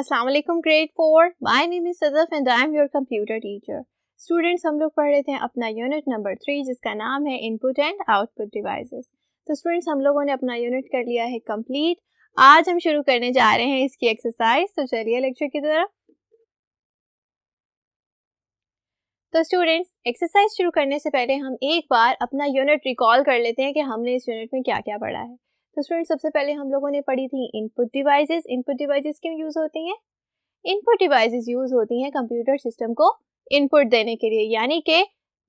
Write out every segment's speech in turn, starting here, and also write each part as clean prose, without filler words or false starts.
अस्सलाम वालेकुम grade 4। My name is Sadaf and I am your computer teacher. Students, हम लोग पढ़ रहे थे अपना यूनिट नंबर 3 जिसका नाम है इनपुट एंड आउटपुट डिवाइसेस। तो स्टूडेंट्स, हम लोगों ने अपना यूनिट कर लिया है कंप्लीट। आज हम शुरू करने जा रहे हैं इसकी एक्सरसाइज। तो चलिए लेक्चर की तरफ। तो स्टूडेंट्स, एक्सरसाइज शुरू करने से पहले हम एक बार अपना यूनिट रिकॉल कर लेते हैं कि हमने इस यूनिट में क्या क्या पढ़ा है। तो स्टूडेंट्स, सबसे पहले हम लोगों ने पढ़ी थी इनपुट डिवाइसेस। इनपुट डिवाइसेस क्यों यूज होती हैं? इनपुट डिवाइसेस यूज होती हैं कंप्यूटर सिस्टम को इनपुट देने के लिए, यानी कि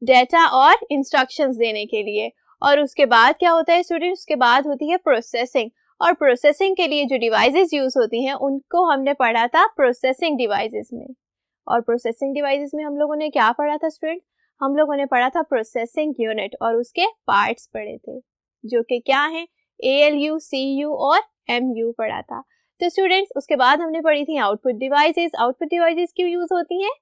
डेटा और इंस्ट्रक्शंस देने के लिए। और उसके बाद क्या होता है स्टूडेंट्स? उसके बाद होती है प्रोसेसिंग। और प्रोसेसिंग के लिए जो डिवाइसेस यूज होती हैं उनको हमने पढ़ा था प्रोसेसिंग डिवाइसेस में। और प्रोसेसिंग डिवाइसेस में हम लोगों ने क्या पढ़ा था स्टूडेंट? हम लोगों ने पढ़ा था प्रोसेसिंग यूनिट और उसके पार्ट्स पढ़े थे, जो कि क्या हैं? ALU, CU और MU पढ़ा था। तो स्टूडेंट्स, उसके बाद हमने पढ़ी थी आउटपुट डिवाइसेस। आउटपुट डिवाइसेस क्यों यूज होती हैं?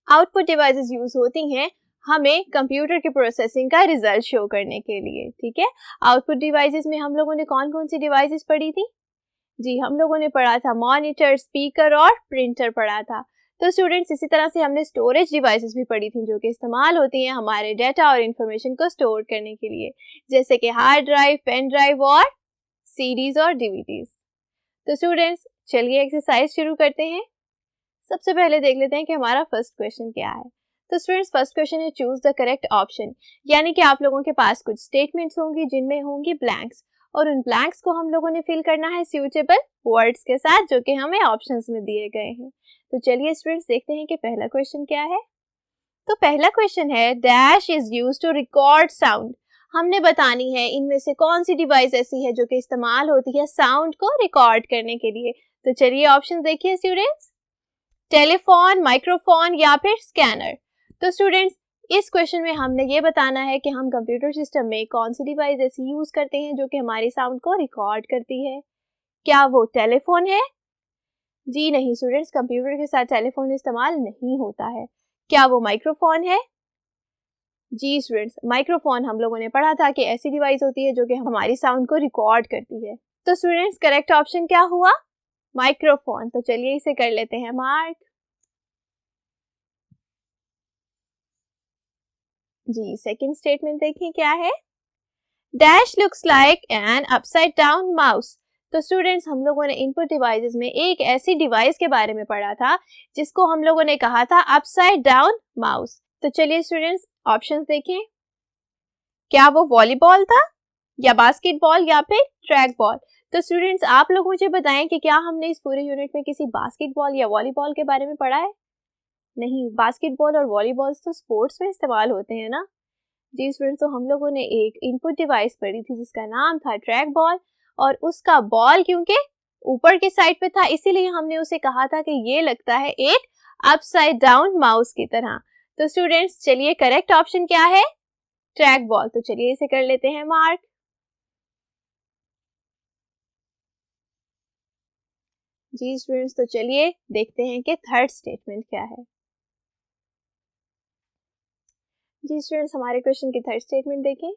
आउटपुट डिवाइसेस यूज होती हैं हमें कंप्यूटर की प्रोसेसिंग का रिजल्ट शो करने के लिए। ठीक है, आउटपुट डिवाइसेस में हम लोगों ने कौन कौन सी डिवाइसेस पढ़ी थी? जी, हम लोगों ने पढ़ा था मॉनिटर, स्पीकर और प्रिंटर पढ़ा था। तो स्टूडेंट्स, इसी तरह से हमने स्टोरेज डिवाइसेस भी पढ़ी थी, जो कि इस्तेमाल होती हैं हमारे डेटा और इंफॉर्मेशन को स्टोर करने के लिए, जैसे कि हार्ड ड्राइव, पेन ड्राइव और सीडीज और डीवीडीज। तो स्टूडेंट्स, चलिए एक्सरसाइज शुरू करते हैं। सबसे पहले देख लेते हैं कि हमारा फर्स्ट क्वेश्चन क्या है। तो स्टूडेंट्स, फर्स्ट क्वेश्चन है चूज द करेक्ट ऑप्शन, यानी कि आप लोगों के पास कुछ स्टेटमेंट्स होंगी जिनमें होंगी ब्लैंक्स, और उन ब्लैंक्स को हम लोगों ने फिल करना है सूटेबल वर्ड्स के साथ, जो कि हमें ऑप्शंस में दिए गए हैं। तो चलिए स्टूडेंट्स, देखते हैं कि पहला क्वेश्चन क्या है। तो पहला क्वेश्चन है dash is used to record sound. हमने बतानी है इनमें से कौन सी डिवाइस ऐसी है जो कि इस्तेमाल होती है साउंड को रिकॉर्ड करने के लिए। तो चलिए ऑप्शन देखिए स्टूडेंट्स, टेलीफोन, माइक्रोफोन या फिर स्कैनर। तो स्टूडेंट्स, इस क्वेश्चन में हमने ये बताना है कि हम कंप्यूटर सिस्टम में कौन सी डिवाइस ऐसी यूज करते हैं जो कि हमारी साउंड को रिकॉर्ड करती है। क्या वो टेलीफोन है? जी नहीं स्टूडेंट्स, कंप्यूटर के साथ टेलीफोन इस्तेमाल नहीं होता है। क्या वो माइक्रोफोन है? जी स्टूडेंट्स, माइक्रोफोन हम लोगों ने पढ़ा था कि ऐसी डिवाइस होती है जो कि हमारी साउंड को रिकॉर्ड करती है। तो स्टूडेंट्स, करेक्ट ऑप्शन क्या हुआ? माइक्रोफोन। तो चलिए इसे कर लेते हैं मार्क। जी, सेकंड स्टेटमेंट देखिए क्या है। Dash looks like an upside down mouse. तो स्टूडेंट्स, हम लोगों ने इनपुट डिवाइसेस में एक ऐसी डिवाइस के बारे में पढ़ा था जिसको हम लोगों ने कहा था अपसाइड डाउन माउस। तो चलिए स्टूडेंट्स, ऑप्शंस देखें। क्या वो वॉलीबॉल था, या बास्केटबॉल, या फिर ट्रैक बॉल? तो स्टूडेंट्स, आप लोग मुझे बताएं कि क्या हमने इस पूरे यूनिट में किसी बास्केटबॉल या वॉलीबॉल के बारे में पढ़ा है? नहीं, बास्केटबॉल और वॉलीबॉल तो स्पोर्ट्स में इस्तेमाल होते हैं ना। जी स्टूडेंट्स, तो हम लोगों ने एक इनपुट डिवाइस पढ़ी थी जिसका नाम था ट्रैक बॉल, और उसका बॉल क्योंकि ऊपर के साइड पे था इसीलिए हमने उसे कहा था कि ये लगता है एक अपसाइड डाउन माउस की तरह। तो स्टूडेंट्स, चलिए करेक्ट ऑप्शन क्या है? Track ball. तो चलिए इसे कर लेते हैं मार्क। जी स्टूडेंट्स, तो चलिए देखते हैं कि थर्ड स्टेटमेंट क्या है। जी स्टूडेंट्स, हमारे क्वेश्चन की थर्ड स्टेटमेंट देखें।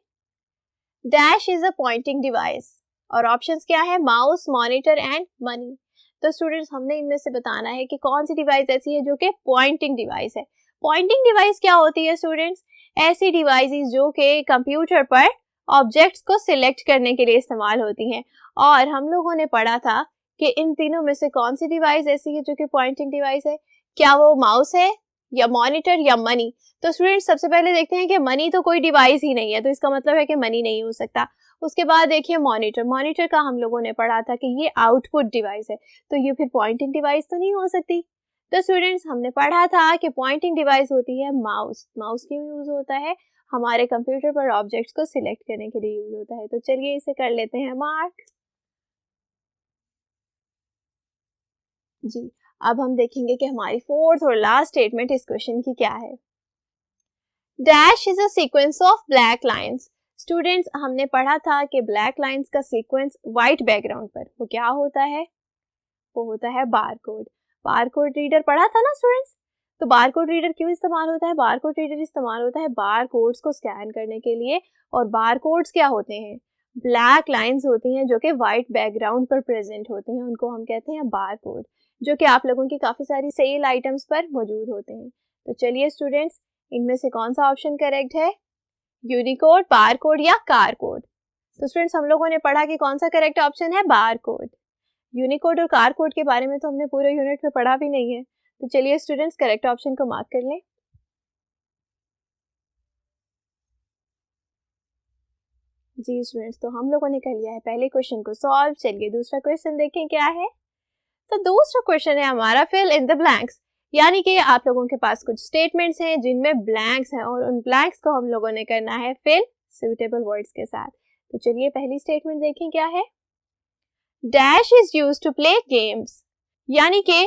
Dash is a pointing device, और ऑप्शंस क्या है? Mouse, monitor and money. तो स्टूडेंट्स, हमने इनमें से बताना है कि कौन सी डिवाइस ऐसी है जो कि पॉइंटिंग डिवाइस है। पॉइंटिंग डिवाइस क्या होती है स्टूडेंट्स? ऐसी डिवाइसेस जो कि कंप्यूटर पर ऑब्जेक्ट्स को सिलेक्ट करने के लिए इस्तेमाल होती हैं। और हम लोगों ने पढ़ा था कि इन तीनों में से कौन सी डिवाइस ऐसी है जो कि पॉइंटिंग डिवाइस है। क्या वो माउस है, या मॉनिटर, या मनी? तो स्टूडेंट्स, सबसे पहले देखते हैं कि मनी तो कोई डिवाइस ही नहीं है, तो इसका मतलब है कि मनी नहीं हो सकता। उसके बाद देखिए मॉनिटर। मॉनिटर का हम लोगों ने पढ़ा था कि ये आउटपुट डिवाइस है, तो ये फिर पॉइंटिंग डिवाइस तो नहीं हो सकती। तो स्टूडेंट्स, हमने पढ़ा था कि पॉइंटिंग डिवाइस होती है माउस। माउस क्यों यूज होता है? हमारे कंप्यूटर पर ऑब्जेक्ट्स को सिलेक्ट करने के लिए यूज होता है। तो चलिए इसे कर लेते हैं मार्क। जी, अब हम देखेंगे कि हमारी फोर्थ और लास्ट स्टेटमेंट इस क्वेश्चन की क्या है। Dash is a sequence of black lines. Students, हमने पढ़ा था कि ब्लैक लाइंस का सीक्वेंस व्हाइट बैकग्राउंड पर वो क्या होता है? वो होता है बारकोड। बारकोड रीडर पढ़ा था ना स्टूडेंट्स। तो बारकोड रीडर क्यों इस्तेमाल होता है? बारकोड रीडर इस्तेमाल होता है बारकोड्स को स्कैन करने के लिए। और बारकोड्स क्या होते हैं? ब्लैक लाइंस होती हैं जो कि वाइट बैकग्राउंड पर प्रेजेंट होती हैं, उनको हम कहते हैं बार कोड, जो कि आप लोगों की काफ़ी सारी सेल आइटम्स पर मौजूद होते हैं। तो चलिए स्टूडेंट्स, इनमें से कौन सा ऑप्शन करेक्ट है, यूनिकोड, बार कोड या कार कोड? तो स्टूडेंट्स, हम लोगों ने पढ़ा कि कौन सा करेक्ट ऑप्शन है, बार कोड। यूनिकोड और कार कोड के बारे में तो हमने पूरे यूनिट में पढ़ा भी नहीं है। तो चलिए स्टूडेंट्स, करेक्ट ऑप्शन को मार्क कर लें। जी स्टूडेंट्स, तो हम लोगों ने कर लिया है पहले क्वेश्चन को सॉल्व। चलिए दूसरा क्वेश्चन देखें क्या है। तो दूसरा क्वेश्चन है हमारा फिल इन द ब्लैंक्स, यानी कि आप लोगों के पास कुछ स्टेटमेंट्स हैं जिनमें ब्लैंक्स हैं और उन ब्लैंक्स को हम लोगों ने करना है फिल सूटेबल वर्ड्स के साथ। तो चलिए पहली स्टेटमेंट देखें क्या है। Dash is use to play games, यानी कि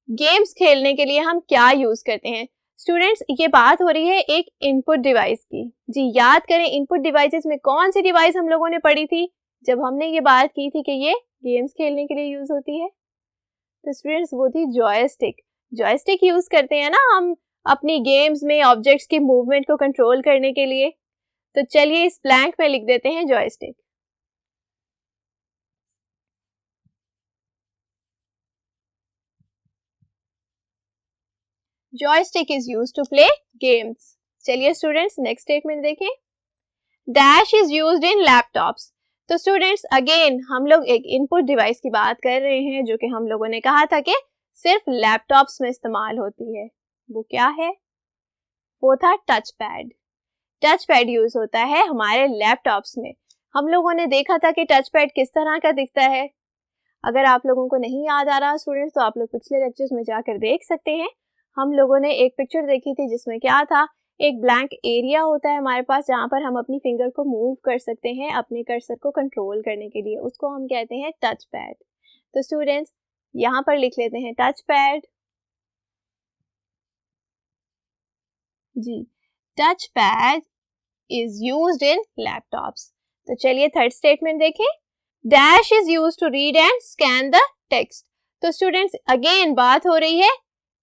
गेम्स खेलने के लिए हम क्या यूज करते हैं। स्टूडेंट्स, ये बात हो रही है एक इनपुट डिवाइस की। जी याद करें, इनपुट डिवाइसेस में कौन सी डिवाइस हम लोगों ने पढ़ी थी जब हमने ये बात की थी कि ये गेम्स खेलने के लिए यूज होती है। तो स्टूडेंट्स, वो थी जॉयस्टिक। जॉयस्टिक यूज करते हैं ना हम अपनी गेम्स में ऑब्जेक्ट्स की मूवमेंट को कंट्रोल करने के लिए। तो चलिए इस ब्लैंक में लिख देते हैं joystick. Joystick is used to play games. चलिए स्टूडेंट्स, नेक्स्ट स्टेटमेंट देखें। Dash is used in laptops. तो स्टूडेंट्स, अगेन हम लोग एक इनपुट डिवाइस की बात कर रहे हैं जो कि हम लोगों ने कहा था कि सिर्फ लैपटॉप्स में इस्तेमाल होती है। वो क्या है? वो था touch pad. Touch pad use होता है हमारे लैपटॉप्स में। हम लोगों ने देखा था कि टच पैड किस तरह का दिखता है। अगर आप लोगों को नहीं याद आ रहा स्टूडेंट्स, तो आप लोग पिछले लेक्चर्स में जाकर देख सकते हैं। हम लोगों ने एक पिक्चर देखी थी जिसमें क्या था, एक ब्लैंक एरिया होता है हमारे पास जहाँ पर हम अपनी फिंगर को मूव कर सकते हैं अपने कर्सर को कंट्रोल करने के लिए। उसको हम कहते हैं टच पैड। तो स्टूडेंट्स, यहाँ पर लिख लेते हैं टच पैड। जी, touch pad is used in laptops. तो चलिए थर्ड स्टेटमेंट देखें। Dash is used to read and scan the text. तो स्टूडेंट्स, अगेन बात हो रही है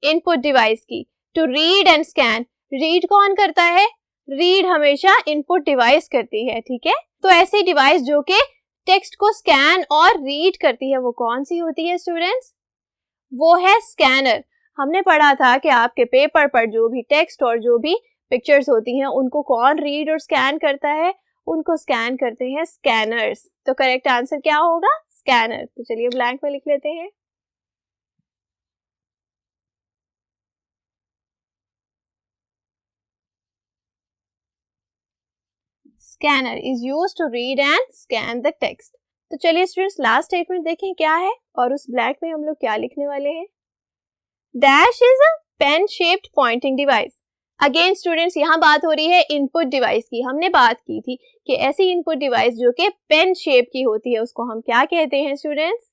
इनपुट डिवाइस की। To read and scan, read कौन करता है? रीड हमेशा इनपुट डिवाइस करती है, ठीक है। तो ऐसी डिवाइस जो कि टेक्स्ट को स्कैन और रीड करती है, वो कौन सी होती है स्टूडेंट्स? वो है स्कैनर। हमने पढ़ा था कि आपके पेपर पर जो भी टेक्स्ट और जो भी पिक्चर्स होती हैं उनको कौन रीड और स्कैन करता है? उनको स्कैन करते हैं स्कैनर्स। तो करेक्ट आंसर क्या होगा? स्कैनर। तो चलिए ब्लैंक में लिख लेते हैं। Scanner is used to read and scan the text. तो चलिए स्टूडेंट्स, लास्ट स्टेटमेंट देखें क्या है और उस ब्लैंक में हम लोग क्या लिखने वाले हैं। Dash is a pen shaped pointing device. Again students, यहाँ बात हो रही है इनपुट डिवाइस की। हमने बात की थी कि ऐसी इनपुट डिवाइस जो कि पेन शेप की होती है उसको हम क्या कहते हैं स्टूडेंट्स?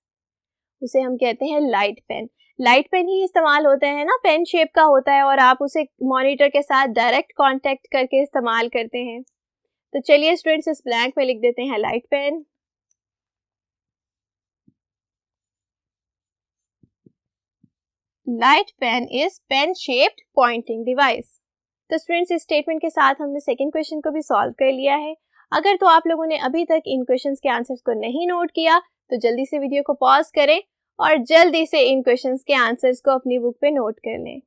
उसे हम कहते हैं लाइट पेन। लाइट पेन ही इस्तेमाल होता है ना, पेन शेप का होता है और आप उसे मॉनिटर के साथ डायरेक्ट कांटेक्ट करके इस्तेमाल करते हैं। तो चलिए स्टूडेंट्स, इस ब्लैंक में लिख देते हैं light pen. Light pen is pen shaped pointing device. तो स्टूडेंट्स, इस स्टेटमेंट के साथ हमने सेकंड क्वेश्चन को भी सॉल्व कर लिया है। अगर तो आप लोगों ने अभी तक इन क्वेश्चंस के आंसर्स को नहीं नोट किया तो जल्दी से वीडियो को पॉज करें और जल्दी से इन क्वेश्चंस के आंसर्स को अपनी बुक पे नोट कर लें।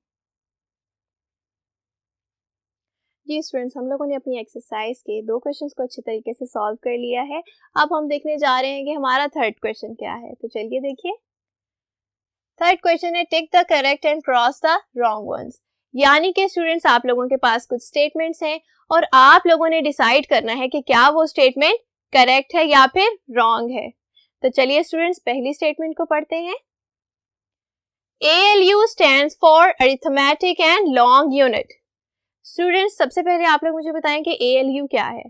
जी स्टूडेंट्स, हम लोगों ने अपनी एक्सरसाइज के 2 क्वेश्चंस को अच्छे तरीके से सॉल्व कर लिया है। अब हम देखने जा रहे हैं कि हमारा थर्ड क्वेश्चन क्या है। तो चलिए देखिए, थर्ड क्वेश्चन है tick the correct and cross the wrong ones. यानी कि स्टूडेंट्स, आप लोगों के पास कुछ स्टेटमेंट्स हैं और आप लोगों ने डिसाइड करना है कि क्या वो स्टेटमेंट करेक्ट है या फिर रॉन्ग है। तो चलिए स्टूडेंट्स, पहली स्टेटमेंट को पढ़ते हैं। ALU stands for arithmetic and long unit. Students, सबसे पहले आप लोग मुझे बताएं कि ALU क्या है।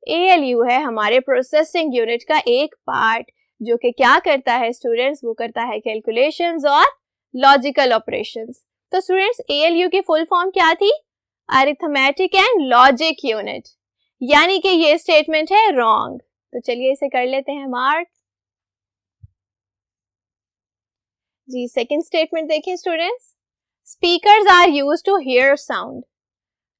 ALU है हमारे प्रोसेसिंग यूनिट का एक पार्ट जो कि क्या करता है स्टूडेंट्स, वो करता है कैलकुलेशंस और लॉजिकल ऑपरेशंस। तो स्टूडेंट्स, ALU की फुल फॉर्म क्या थी? Arithmetic and logic unit. यानी कि ये स्टेटमेंट है रॉन्ग। तो चलिए इसे कर लेते हैं मार्क। जी, सेकंड स्टेटमेंट देखिए students. Speakers are used to hear sound.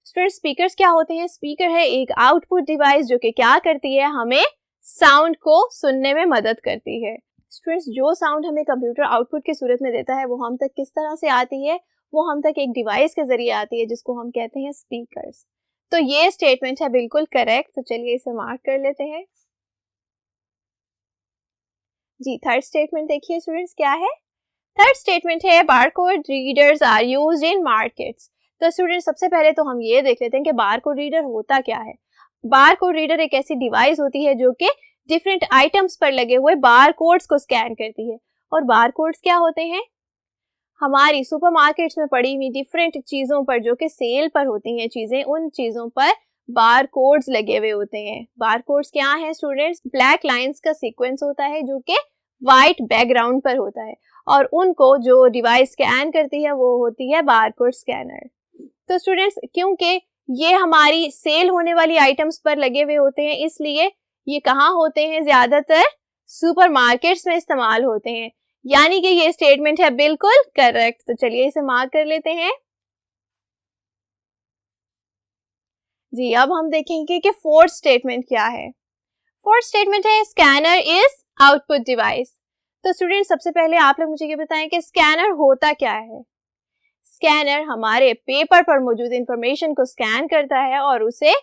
Students, speakers क्या होते हैं? स्पीकर है एक आउटपुट डिवाइस जो कि क्या करती है, हमें साउंड को सुनने में मदद करती है। स्टूडेंट्स, जो साउंड हमें कंप्यूटर आउटपुट की सूरत में देता है वो हम तक किस तरह से आती है? वो हम तक एक डिवाइस के जरिए आती है जिसको हम कहते हैं स्पीकर्स। तो ये स्टेटमेंट है बिल्कुल करेक्ट। तो चलिए इसे मार्क कर लेते हैं। जी, थर्ड स्टेटमेंट देखिए स्टूडेंट्स क्या है। थर्ड स्टेटमेंट है barcode readers are used in markets. तो स्टूडेंट्स, सबसे पहले तो हम ये देख लेते हैं कि बारकोड रीडर होता क्या है। बारकोड रीडर एक ऐसी डिवाइस होती है जो कि डिफरेंट आइटम्स पर लगे हुए बार कोड्स को स्कैन करती है। और बार कोड्स क्या होते हैं? हमारी सुपरमार्केट्स में पड़ी हुई डिफरेंट चीजों पर जो कि सेल पर होती हैं चीजें, उन चीजों पर बार कोड्स लगे हुए होते हैं। बार कोड्स क्या है स्टूडेंट्स? ब्लैक लाइंस का सीक्वेंस होता है जो कि व्हाइट बैकग्राउंड पर होता है और उनको जो डिवाइस स्कैन करती है वो होती है बारकोड स्कैनर। तो स्टूडेंट्स, क्योंकि ये हमारी सेल होने वाली आइटम्स पर लगे हुए होते हैं इसलिए ये कहाँ होते हैं? ज्यादातर सुपरमार्केट्स में इस्तेमाल होते हैं। यानी कि ये स्टेटमेंट है बिल्कुल करेक्ट। तो चलिए इसे मार्क कर लेते हैं। जी, अब हम देखेंगे कि फोर्थ स्टेटमेंट क्या है। फोर्थ स्टेटमेंट है स्कैनर इज आउटपुट डिवाइस। तो स्टूडेंट, सबसे पहले आप लोग मुझे ये बताएं कि स्कैनर होता क्या है। स्कैनर हमारे पेपर पर मौजूद इंफॉर्मेशन को स्कैन करता है और उसे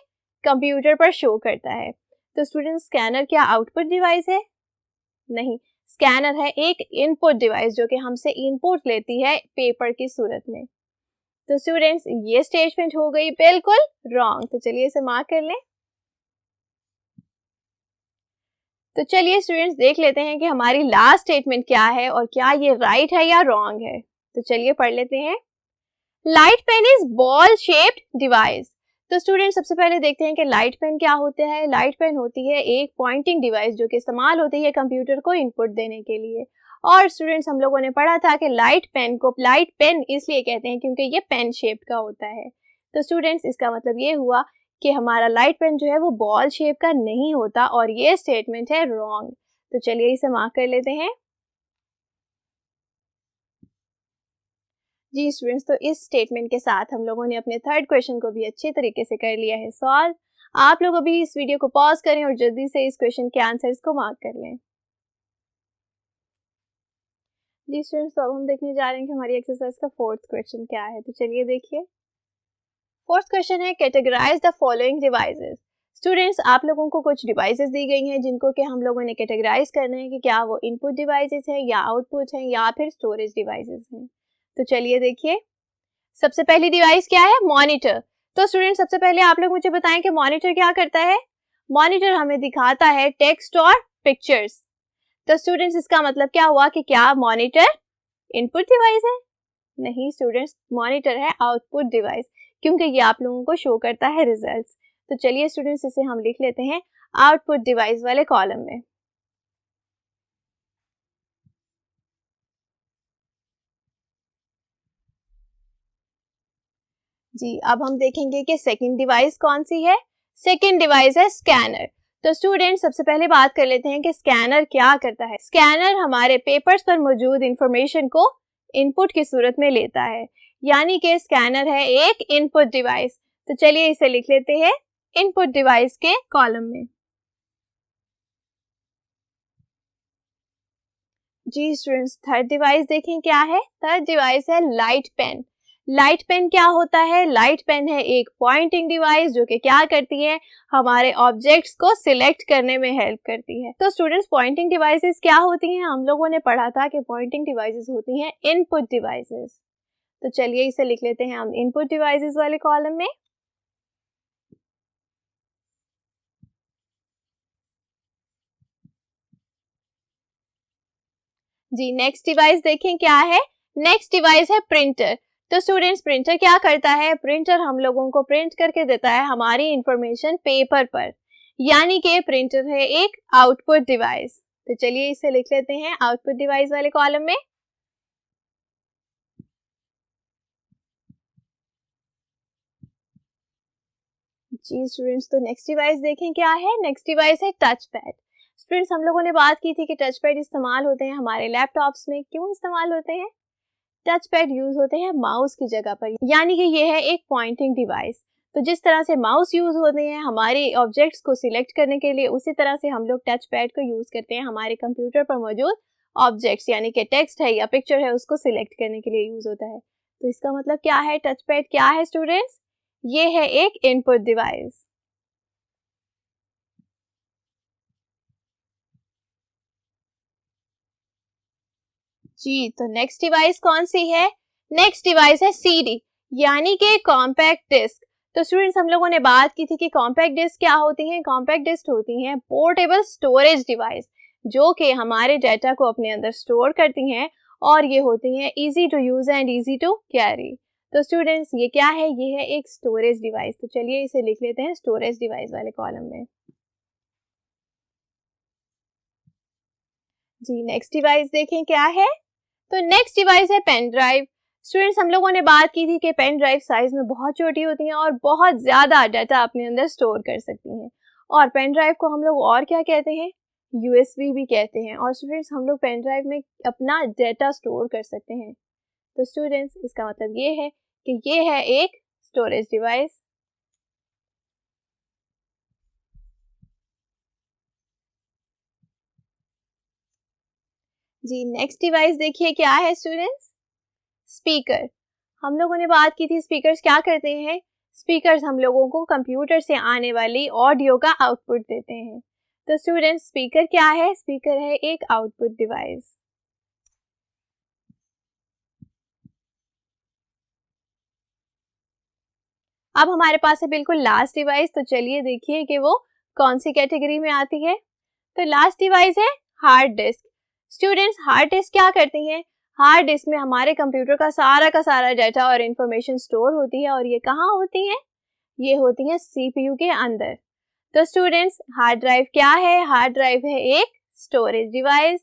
कंप्यूटर पर शो करता है। तो स्टूडेंट, स्कैनर क्या आउटपुट डिवाइस है? नहीं, स्कैनर है एक इनपुट डिवाइस जो कि हमसे इनपुट लेती है पेपर की सूरत में। तो स्टूडेंट्स, ये स्टेटमेंट हो गई बिल्कुल रॉन्ग। तो चलिए इसे मार्क कर लें। तो चलिए स्टूडेंट्स, देख लेते हैं कि हमारी लास्ट स्टेटमेंट क्या है और क्या ये राइट है या रॉन्ग है। तो चलिए पढ़ लेते हैं। Light pen is ball shaped device. तो स्टूडेंट, सबसे पहले देखते हैं कि लाइट पेन क्या होता है। लाइट पेन होती है एक पॉइंटिंग डिवाइस जो कि इस्तेमाल होती है कंप्यूटर को इनपुट देने के लिए। और स्टूडेंट्स, हम लोगों ने पढ़ा था कि लाइट पेन को लाइट पेन इसलिए कहते हैं क्योंकि ये पेन शेप का होता है। तो स्टूडेंट्स, इसका मतलब ये हुआ कि हमारा लाइट पेन जो है वो बॉल शेप का नहीं होता और ये स्टेटमेंट है रॉन्ग। तो चलिए इसे मार्क कर लेते हैं। जी स्टूडेंट्स, तो इस स्टेटमेंट के साथ हम लोगों ने अपने थर्ड क्वेश्चन को भी अच्छे तरीके से कर लिया है सॉल्व। आप लोग अभी इस वीडियो को पॉज करें और जल्दी से इस क्वेश्चन के आंसर्स को मार्क कर लें। जी स्टूडेंट्स, तो अब हम देखने जा रहे हैं कि हमारी एक्सरसाइज का फोर्थ क्वेश्चन क्या है। तो चलिए देखिए। फोर्थ क्वेश्चन है categorize the following devices. Students, आप लोगों को कुछ डिवाइसेस दी गई हैं जिनको कि हम लोगों ने कैटेगराइज करना है कि क्या वो इनपुट डिवाइसेस हैं या आउटपुट हैं या फिर स्टोरेज डिवाइसेस हैं। तो चलिए देखिए। सबसे पहली डिवाइस क्या है? मॉनिटर। तो स्टूडेंट, सबसे पहले आप लोग मुझे बताएं कि मॉनिटर क्या करता है। मॉनिटर हमें दिखाता है टेक्स्ट और पिक्चर्स। तो स्टूडेंट्स, इसका मतलब क्या हुआ कि क्या मॉनिटर इनपुट डिवाइस है? नहीं स्टूडेंट्स, मॉनिटर है आउटपुट डिवाइस क्योंकि ये आप लोगों को शो करता है रिजल्ट्स। तो चलिए स्टूडेंट्स, इसे हम लिख लेते हैं आउटपुट डिवाइस वाले कॉलम में। जी, अब हम देखेंगे कि सेकंड डिवाइस कौन सी है। सेकंड डिवाइस है स्कैनर। तो स्टूडेंट, सबसे पहले बात कर लेते हैं कि स्कैनर क्या करता है। स्कैनर हमारे पेपर्स पर मौजूद इंफॉर्मेशन को इनपुट की सूरत में लेता है, यानी कि स्कैनर है एक इनपुट डिवाइस। तो चलिए इसे लिख लेते हैं इनपुट डिवाइस के कॉलम में। जी स्टूडेंट्स, थर्ड डिवाइस देखें क्या है। थर्ड डिवाइस है लाइट पेन। लाइट पेन क्या होता है? लाइट पेन है एक पॉइंटिंग डिवाइस जो कि क्या करती है, हमारे ऑब्जेक्ट्स को सिलेक्ट करने में हेल्प करती है। तो स्टूडेंट्स, पॉइंटिंग डिवाइसेस क्या होती हैं? हम लोगों ने पढ़ा था कि पॉइंटिंग डिवाइसेस होती हैं इनपुट डिवाइसेस। तो चलिए इसे लिख लेते हैं हम इनपुट डिवाइसेस वाले कॉलम में। जी, नेक्स्ट डिवाइस देखें क्या है। नेक्स्ट डिवाइस है प्रिंटर। तो स्टूडेंट्स, प्रिंटर क्या करता है? प्रिंटर हम लोगों को प्रिंट करके देता है हमारी इंफॉर्मेशन पेपर पर, यानी कि प्रिंटर है एक आउटपुट डिवाइस। तो चलिए इसे लिख लेते हैं आउटपुट डिवाइस वाले कॉलम में। जी स्टूडेंट्स, तो नेक्स्ट डिवाइस देखें क्या है। नेक्स्ट डिवाइस है टच पैड। स्टूडेंट्स, हम लोगों ने बात की थी कि टच पैड इस्तेमाल होते हैं हमारे लैपटॉप्स में। क्यों इस्तेमाल होते हैं? टच पैड यूज होते हैं माउस की जगह पर, यानी कि ये है एक पॉइंटिंग डिवाइस। तो जिस तरह से माउस यूज़ होते हैं हमारे ऑब्जेक्ट्स को सिलेक्ट करने के लिए, उसी तरह से हम लोग टच पैड को यूज़ करते हैं हमारे कंप्यूटर पर मौजूद ऑब्जेक्ट्स, यानी कि टेक्स्ट है या पिक्चर है उसको सिलेक्ट करने के लिए यूज़ होता है। तो इसका मतलब क्या है, टच पैड क्या है स्टूडेंट्स? ये है एक इनपुट डिवाइस। जी, तो नेक्स्ट डिवाइस कौन सी है? नेक्स्ट डिवाइस है सीडी, यानी कि कॉम्पैक्ट डिस्क। तो स्टूडेंट्स हम लोगों ने बात की थी कि कॉम्पैक्ट डिस्क क्या होती हैं। कॉम्पैक्ट डिस्क होती हैं पोर्टेबल स्टोरेज डिवाइस, जो कि हमारे डाटा को अपने अंदर स्टोर करती हैं और ये होती हैं easy to use and easy to carry. तो स्टूडेंट्स ये क्या है? ये है एक स्टोरेज डिवाइस। तो चलिए इसे लिख लेते हैं स्टोरेज डिवाइस वाले कॉलम में। जी, नेक्स्ट डिवाइस देखें क्या है। तो नेक्स्ट डिवाइस है पेन ड्राइव। स्टूडेंट्स हम लोगों ने बात की थी कि पेन ड्राइव साइज में बहुत छोटी होती हैं और बहुत ज़्यादा डाटा अपने अंदर स्टोर कर सकती हैं। और पेन ड्राइव को हम लोग और क्या कहते हैं? यूएसबी भी कहते हैं। और स्टूडेंट्स हम लोग पेन ड्राइव में अपना डाटा स्टोर कर सकते हैं। तो स्टूडेंट्स इसका मतलब ये है कि ये है एक स्टोरेज डिवाइस। जी, नेक्स्ट डिवाइस देखिए क्या है स्टूडेंट्स? स्पीकर। हम लोगों ने बात की थी स्पीकर्स क्या करते हैं। स्पीकर्स हम लोगों को कंप्यूटर से आने वाली ऑडियो का आउटपुट देते हैं। तो स्टूडेंट्स स्पीकर क्या है? स्पीकर है एक आउटपुट डिवाइस। अब हमारे पास है बिल्कुल लास्ट डिवाइस। तो चलिए देखिए कि वो कौन सी कैटेगरी में आती है। तो लास्ट डिवाइस है hard disk. Students hard disk क्या करती हैं? हार्ड डिस्क में हमारे कंप्यूटर का सारा डाटा और इंफॉर्मेशन स्टोर होती है। और ये कहाँ होती है? ये होती है सीपीयू के अंदर। तो स्टूडेंट्स हार्ड ड्राइव क्या है? हार्ड ड्राइव है एक स्टोरेज डिवाइस।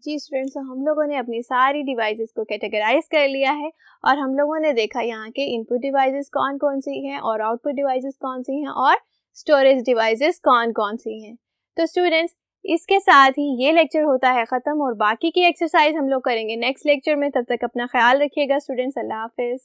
जी स्टूडेंट्स, हम लोगों ने अपनी सारी डिवाइसेस को कैटेगराइज कर लिया है और हम लोगों ने देखा यहाँ के इनपुट डिवाइसेस कौन कौन सी हैं और आउटपुट डिवाइसेस कौन सी हैं और स्टोरेज डिवाइसेस कौन कौन सी हैं। तो स्टूडेंट्स इसके साथ ही ये लेक्चर होता है ख़त्म और बाकी की एक्सरसाइज हम लोग करेंगे नेक्स्ट लेक्चर में। तब तक अपना ख्याल रखिएगा स्टूडेंट्स। अल्लाह हाफिज़।